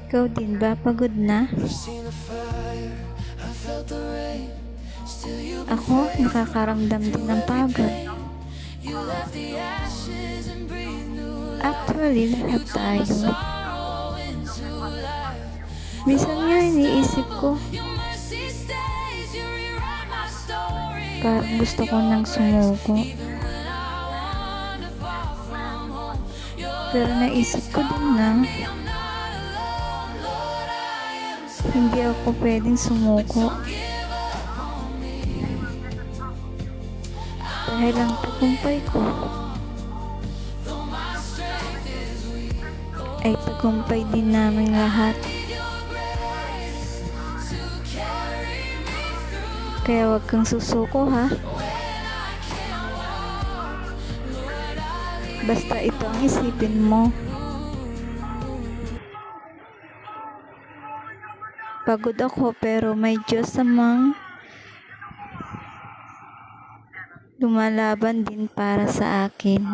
Ikaw din ba? Pagod na? Ako, nakakaramdam din ng pagod. Actually, lahat tayo. Minsan nga iniisip ko, parang gusto ko nang sumuko. Pero naisip ko din na hindi ako pwedeng sumuko. Dahil ang tagumpay ko ay tagumpay din namin lahat. Kaya wag kang susuko, ha? Basta ito ang isipin mo. Pagod ako pero may Diyos namang lumalaban din para sa akin.